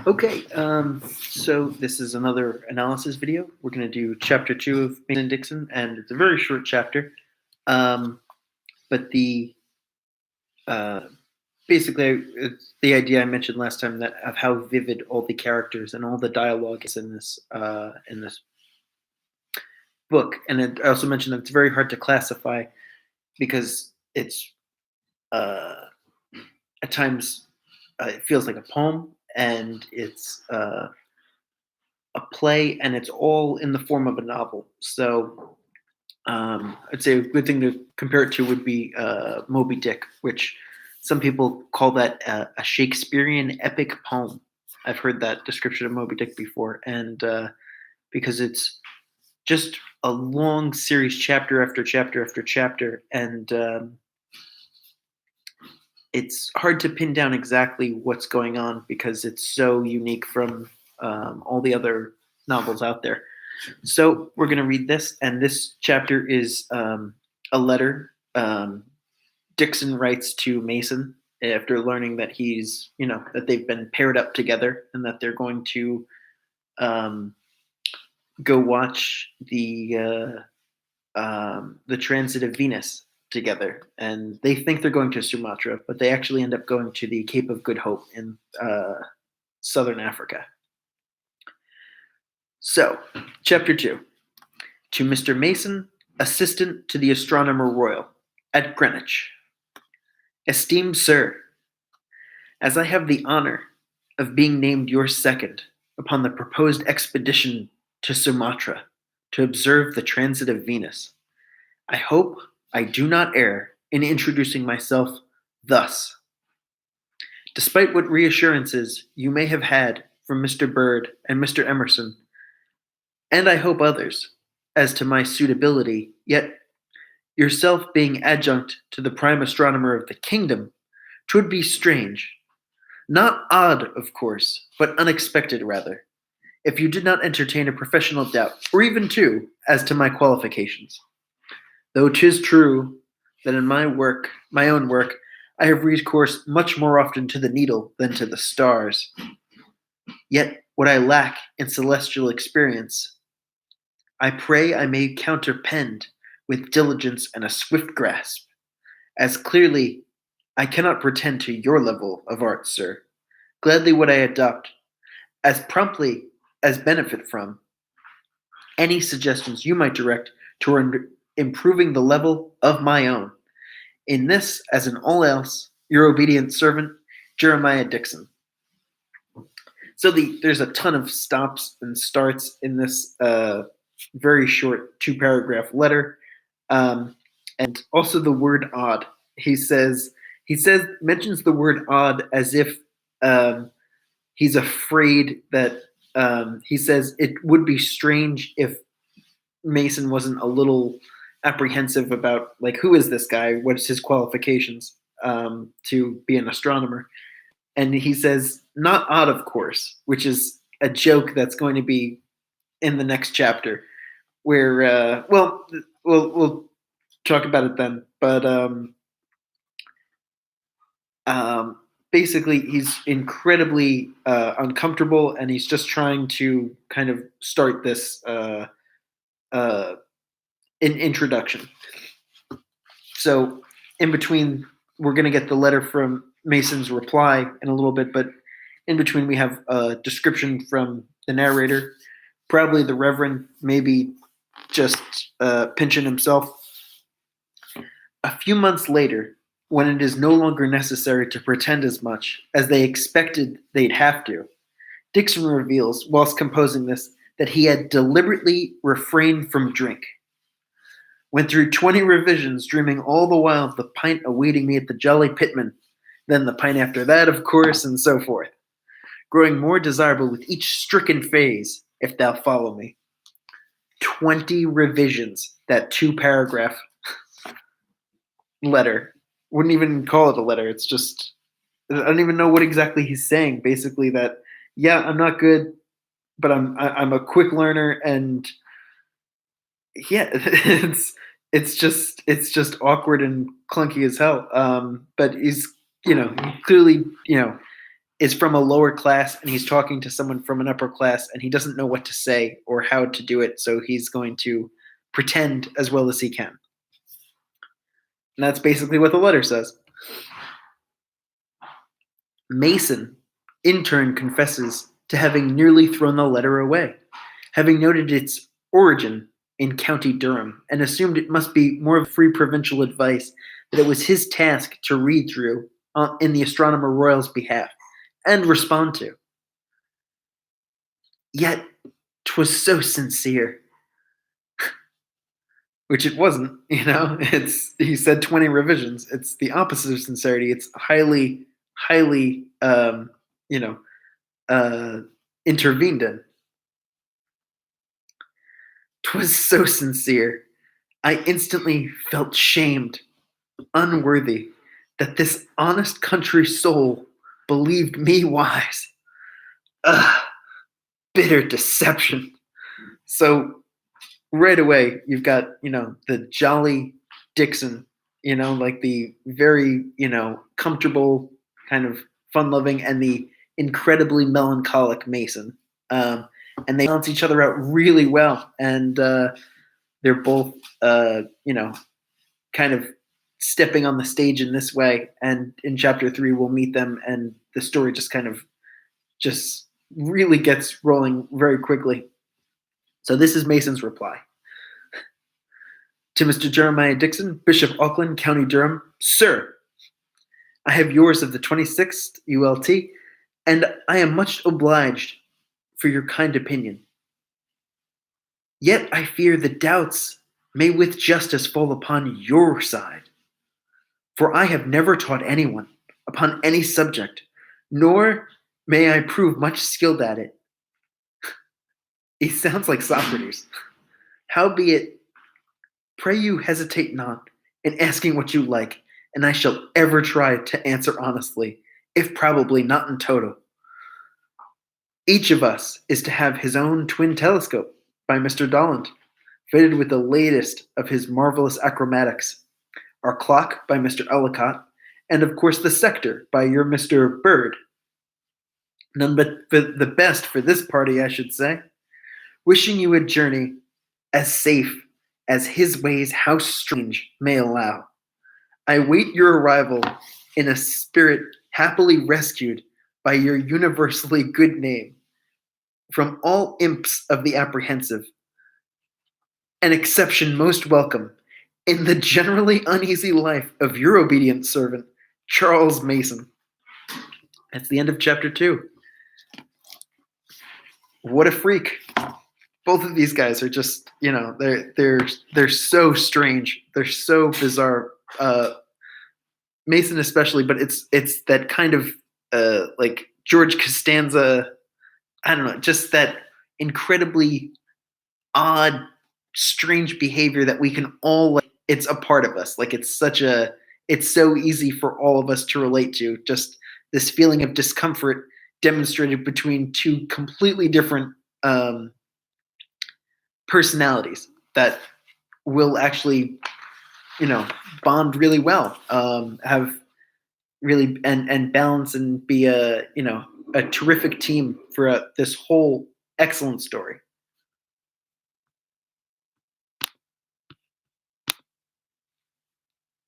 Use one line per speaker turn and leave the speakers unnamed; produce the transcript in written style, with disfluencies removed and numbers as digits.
Okay, so this is another analysis video. We're going to do chapter 2 of Mason and Dixon, and it's a very short chapter. But uh, basically, it's the idea I mentioned last time that of how vivid all the characters and all the dialogue is in this book. And I also mentioned that it's very hard to classify because it's at times it feels like a poem, and it's a play, and it's all in the form of a novel. So I'd say a good thing to compare it to would be Moby Dick, which some people call that a Shakespearean epic poem. I've heard that description of Moby Dick before, and because it's just a long series, chapter after chapter after chapter, and it's hard to pin down exactly what's going on because it's so unique from all the other novels out there. So we're going to read this, and this chapter is a letter Dixon writes to Mason after learning that that they've been paired up together and that they're going to go watch the transit of Venus together, and they think they're going to Sumatra, but they actually end up going to the Cape of Good Hope in southern Africa. So, chapter 2. To Mr. Mason, assistant to the Astronomer Royal, at Greenwich. Esteemed Sir, as I have the honor of being named your second upon the proposed expedition to Sumatra to observe the transit of Venus, I hope I do not err in introducing myself thus. Despite what reassurances you may have had from Mr. Bird and Mr. Emerson, and I hope others, as to my suitability, yet yourself being adjunct to the prime astronomer of the kingdom, 'twould be strange, not odd, of course, but unexpected rather, if you did not entertain a professional doubt, or even two, as to my qualifications. Though 'tis true that in my own work, I have recourse much more often to the needle than to the stars. Yet what I lack in celestial experience, I pray I may counterpend with diligence and a swift grasp. As clearly, I cannot pretend to your level of art, sir. Gladly would I adopt, as promptly as benefit from, any suggestions you might direct toward improving the level of my own. In this, as in all else, your obedient servant, Jeremiah Dixon. So there's a ton of stops and starts in this very short 2-paragraph letter, and also the word odd. He mentions the word odd as if he's afraid that he says it would be strange if Mason wasn't a little apprehensive about, like, who is this guy? What's his qualifications to be an astronomer? And he says, not odd, of course, which is a joke that's going to be in the next chapter, where, we'll talk about it then. But basically, he's incredibly uncomfortable, and he's just trying to kind of start this introduction. So in between, we're going to get the letter from Mason's reply in a little bit, but in between we have a description from the narrator, probably the Reverend, maybe just Pynchon himself. A few months later, when it is no longer necessary to pretend as much as they expected they'd have to, Dixon reveals, whilst composing this, that he had deliberately refrained from drink. Went through 20 revisions, dreaming all the while of the pint awaiting me at the Jolly Pitman, then the pint after that, of course, and so forth, growing more desirable with each stricken phase, if thou follow me. 20 revisions, that 2-paragraph letter. Wouldn't even call it a letter. It's just, I don't even know what exactly he's saying. Basically that, yeah, I'm not good, but I'm a quick learner, and yeah, it's just awkward and clunky as hell. But he's, clearly, is from a lower class and he's talking to someone from an upper class and he doesn't know what to say or how to do it, so he's going to pretend as well as he can. And that's basically what the letter says. Mason, in turn, confesses to having nearly thrown the letter away, having noted its origin in County Durham, and assumed it must be more of free provincial advice that it was his task to read through in the Astronomer Royal's behalf and respond to. Yet 'twas so sincere, which it wasn't. He said 20 revisions. It's the opposite of sincerity. It's highly intervened in. 'Twas so sincere, I instantly felt shamed, unworthy, that this honest country soul believed me wise. Bitter deception. So right away, you've got, the jolly Dixon, like the very, comfortable, kind of fun-loving, and the incredibly melancholic Mason. And they balance each other out really well. And they're both, kind of stepping on the stage in this way. And in chapter 3, we'll meet them, and the story just really gets rolling very quickly. So this is Mason's reply. To Mr. Jeremiah Dixon, Bishop Auckland, County Durham, Sir, I have yours of the 26th ULT, and I am much obliged for your kind opinion. Yet I fear the doubts may with justice fall upon your side, for I have never taught anyone upon any subject, nor may I prove much skilled at it. He sounds like Socrates. Howbeit, pray you hesitate not in asking what you like, and I shall ever try to answer honestly, if probably not in toto. Each of us is to have his own twin telescope by Mr. Dolland, fitted with the latest of his marvelous achromatics, our clock by Mr. Ellicott, and of course the sector by your Mr. Bird. None but the best for this party, I should say. Wishing you a journey as safe as his ways how strange may allow. I wait your arrival in a spirit happily rescued by your universally good name from all imps of the apprehensive, an exception most welcome in the generally uneasy life of your obedient servant, Charles Mason. That's the end of chapter 2. What a freak. Both of these guys are just, they're so strange. They're so bizarre. Mason especially, but it's that kind of like George Costanza, I don't know, just that incredibly odd, strange behavior that we can all, it's a part of us. Like it's so easy for all of us to relate to. Just this feeling of discomfort demonstrated between two completely different personalities that will actually, bond really well, have really and balance and be a terrific team for this whole excellent story.